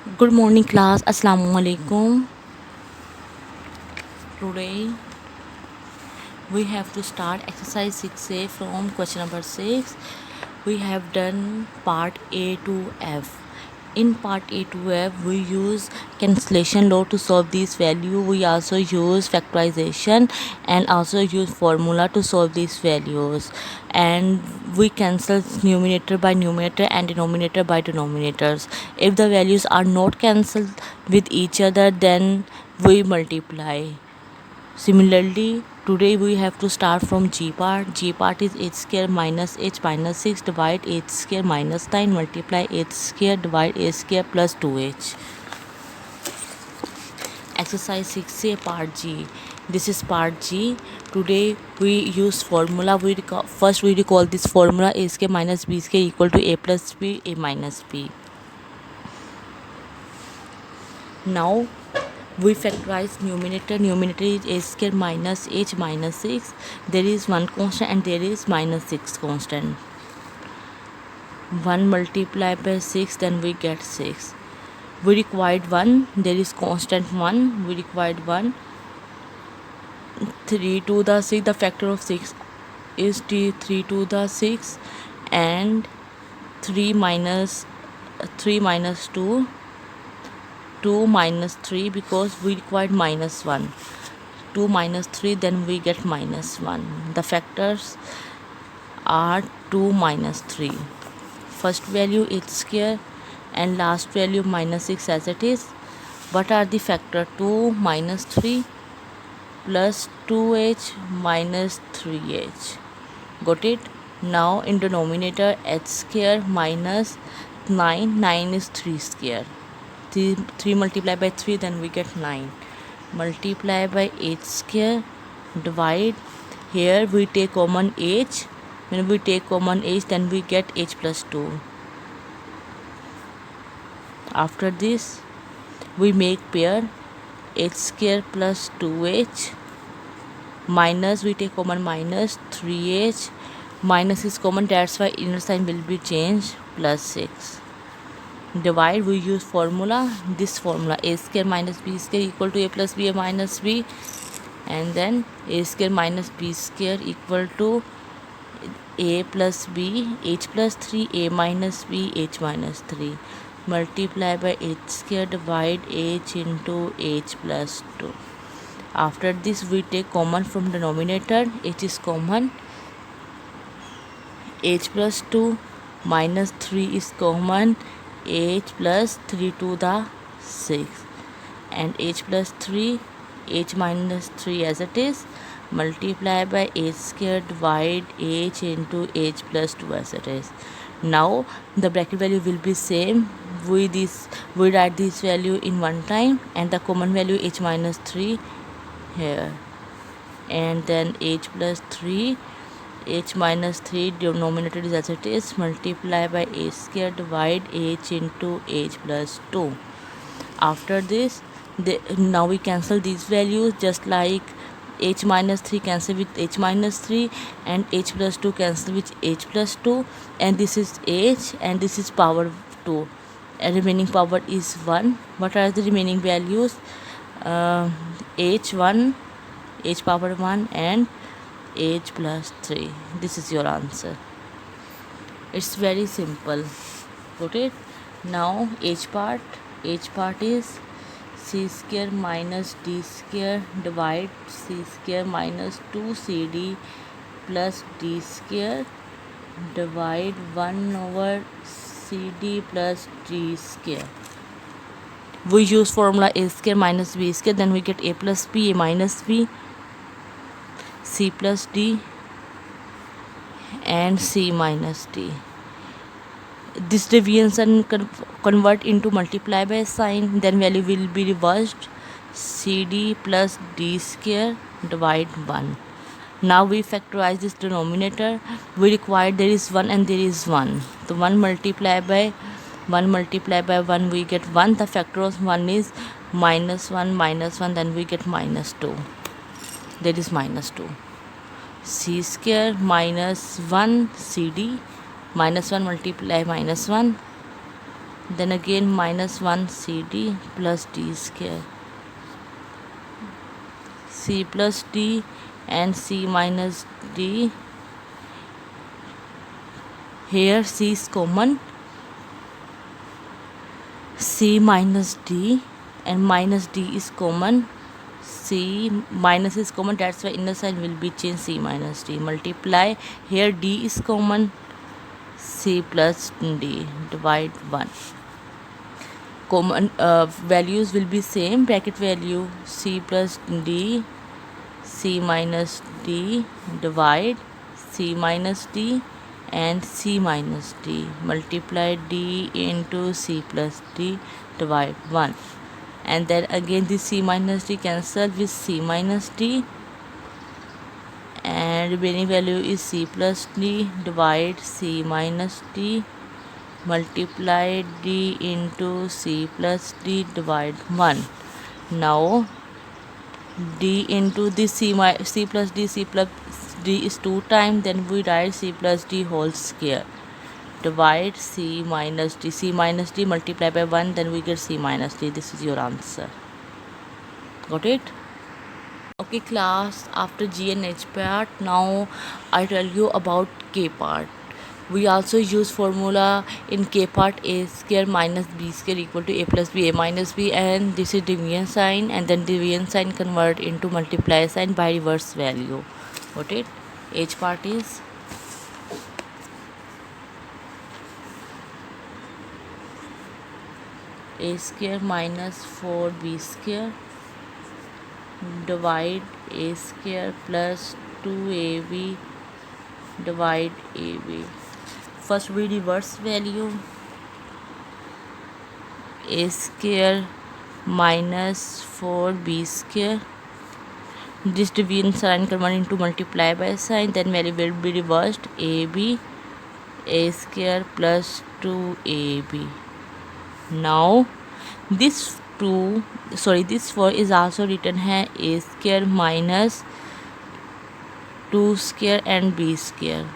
Good morning class. Assalamu alaikum. Today we have to start exercise 6A from question number 6. We have done part A to F. In part A to F we use cancellation law to solve this value. We also use factorization and also use formula to solve these values, and we cancel numerator by numerator and denominator by denominators. If the values are not cancelled with each other, then we multiply. Similarly, today we have to start from G part. G part is h square minus h minus 6 divide h square minus 9 multiply h square divide h square plus 2h. Exercise 6a part G. This is part G. Today we use formula. First we recall this formula: a square minus b square equal to a plus b, a minus b. Now we factorize numerator. Numerator is a square minus h minus 6. There is one constant and there is minus 6 constant. 1 multiplied by 6, then we get 6. We required 1. There is constant 1. We required 1. 3 to the 6. The factor of 6 is 3 to the 6, and 3 minus 2. 2 minus 3, because we required minus 1. 2 minus 3, then we get minus 1. The factors are 2 minus 3. First value h square and last value minus 6 as it is. What are the factor? 2 minus 3 plus 2h minus 3h. Got it? Now in denominator, h square minus 9. 9 is 3 square. 3 multiplied by 3, then we get 9. Multiply by h square, divide. Here we take common h. When we take common h, then we get h plus 2. After this we make pair h square plus 2h minus, we take common minus 3h. Minus is common, that's why inner sign will be changed, plus 6. Divide, we use formula. This formula: a square minus b square equal to a plus b, a minus b, and then a square minus b square equal to a plus b, h plus 3, a minus b, h minus 3. Multiply by h square, divide h into h plus 2. After this we take common from denominator. H is common, h plus 2 minus 3 is common, h plus 3 to the 6, and h plus 3, h minus 3 as it is. Multiply by h square, divide h into h plus 2 as it is. Now the bracket value will be same. We write this value in one time, and the common value h minus 3 here, and then h plus 3, h minus 3 denominator is as it is. Multiply by h square, divide h into h plus 2. After this, now we cancel these values, just like h minus 3 cancel with h minus 3, and h plus 2 cancel with h plus 2, and this is h and this is power 2, and remaining power is 1. What are the remaining values? h1, h power 1, and h plus 3. This is your answer. It's very simple. Got it? Now h part is c square minus d square divide c square minus 2cd plus d square divide 1 over cd plus d square. We use formula a square minus b square, then we get a plus b, a minus b, c plus d, and c minus d. This deviation convert into multiply by sign, then value will be reversed. cd plus d square divide 1. Now we factorize this denominator. We require there is 1 and there is 1. So 1 multiply by 1 we get 1. The factor of 1 is minus 1, then we get minus 2. There is minus 2. c square minus 1 cd, minus 1 multiply minus 1, then again minus 1 cd plus d square, c plus d and c minus d. Here c is common, c minus d, and minus d is common, c minus is common, that's why inner sign will be changed, c minus d. Multiply, here d is common, c plus d, divide 1. Common values will be same, bracket value c plus d, c minus d, divide c minus d and c minus d, multiply d into c plus d, divide 1. And then again this c minus d cancel with c minus d, and remaining value is c plus d, divide c minus d, multiply d into c plus d, divide 1. Now d into this c plus d is 2 times, then we write c plus d whole square, divide c minus d, multiply by 1, then we get c minus d. This is your answer. Got it? Okay class, after G and H part, now I tell you about K part. We also use formula in K part, a square minus b square equal to a plus b, a minus b, and this is division sign, and then division sign convert into multiply sign by reverse value. Got it? H part is a square minus 4b square, divide a square plus 2ab, divide ab. First we reverse value, a square minus 4b square, this division sign convert into multiply by sign, then value will be reversed, ab, a square plus 2ab. Now this 4 is also written है a square minus 2 square and b square,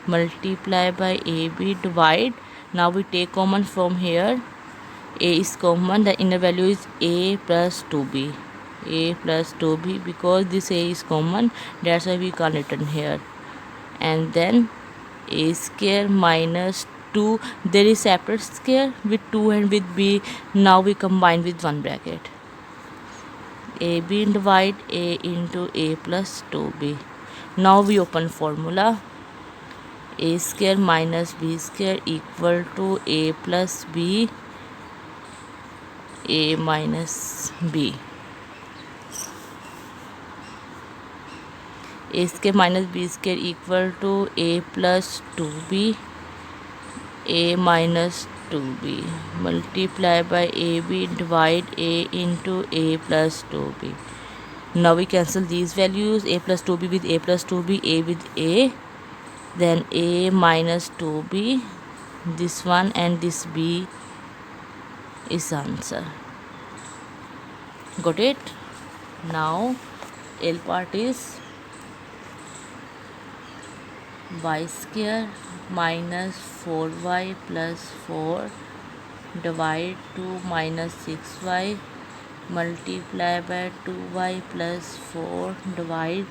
multiply by ab, divide. Now we take common from here, a is common, the inner value is a plus 2b, a plus 2b, because this a is common, that's why we can't written here. And then a square minus 2, there is separate square with 2 and with b, now we combine with one bracket, ab, divide a into a plus 2b. Now we open formula, a square minus b square equal to a plus b, a minus b. A square minus b square equal to a plus 2b, a minus 2b, multiply by ab, divide a into a plus 2b. Now we cancel these values, a plus 2b with a plus 2b, a with a, then a minus 2b, this one and this b is answer. Got it? Now L part is y square minus 4y plus 4, divide 2 minus 6y, multiply by 2y plus 4, divide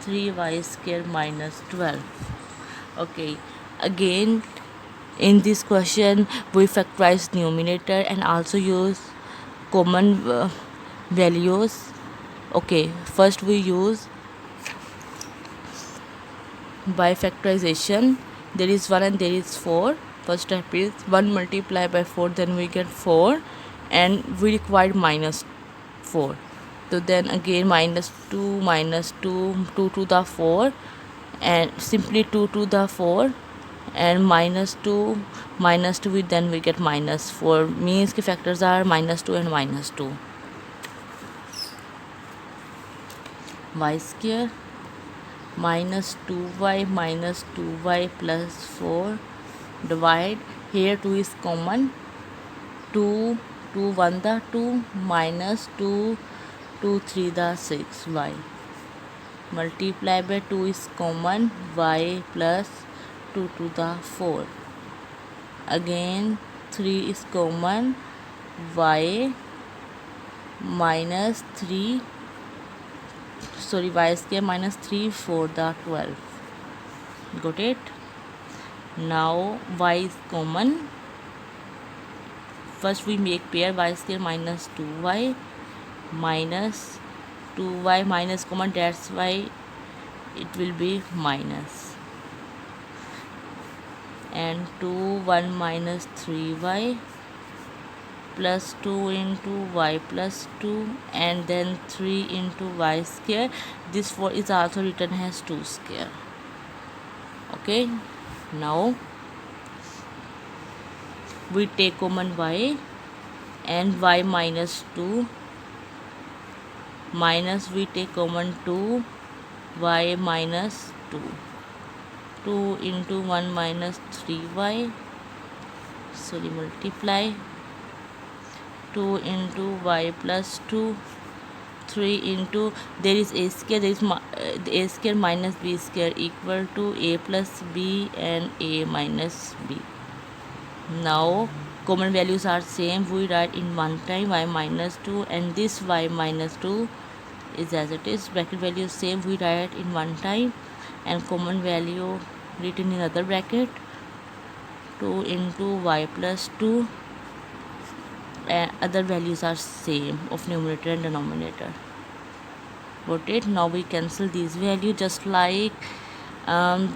3y square minus 12. Okay, again in this question we factorize numerator and also use common values. Okay, first we use by factorization, there is 1 and there is 4. First step is 1 multiply by 4, then we get 4, and we require minus 4. So then again minus 2, 2 to the 4, and simply 2 to the 4, and minus 2, then we get minus 4, means the factors are minus 2 and minus 2. Y square minus 2y plus 4, divide, here 2 is common, 2 1 the 2, minus 2 3 the 6y, multiply by 2 is common, y plus 2 to the 4, again 3 is common, y minus 3, sorry, y square minus 3 for the 12. Got it? Now y is common. First we make pair y square minus 2y minus 2y minus common, that's why it will be minus, and 2 1 minus 3y plus 2 into y plus 2, and then 3 into y square. This 4 is also written as 2 square. Okay, now we take common y, and y minus 2 minus we take common 2 y minus 2, 2 into 1 minus 3y, sorry, multiply 2 into y plus 2, 3 into, there is a square, there is a square minus b square equal to a plus b and a minus b. Now common values are same, we write in one time y minus 2, and this y minus 2 is as it is, bracket value same, we write in one time, and common value written in other bracket, 2 into y plus 2, and other values are same of numerator and denominator. Got it? Now we cancel these values, just like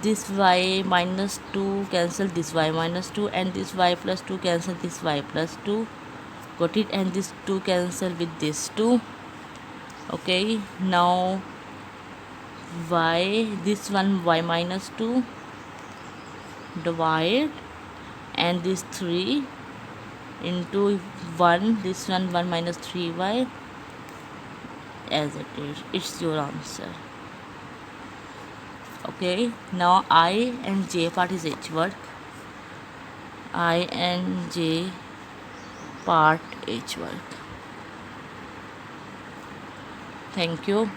this y minus 2 cancel this y minus 2, and this y plus 2 cancel this y plus 2. Got it? And this 2 cancel with this 2. Okay, now y, this one y minus 2 divide, and this 3 into 1, this one 1 minus 3y, as it is. It's your answer. Okay, now I and j part is h work. I and j part h work. Thank you.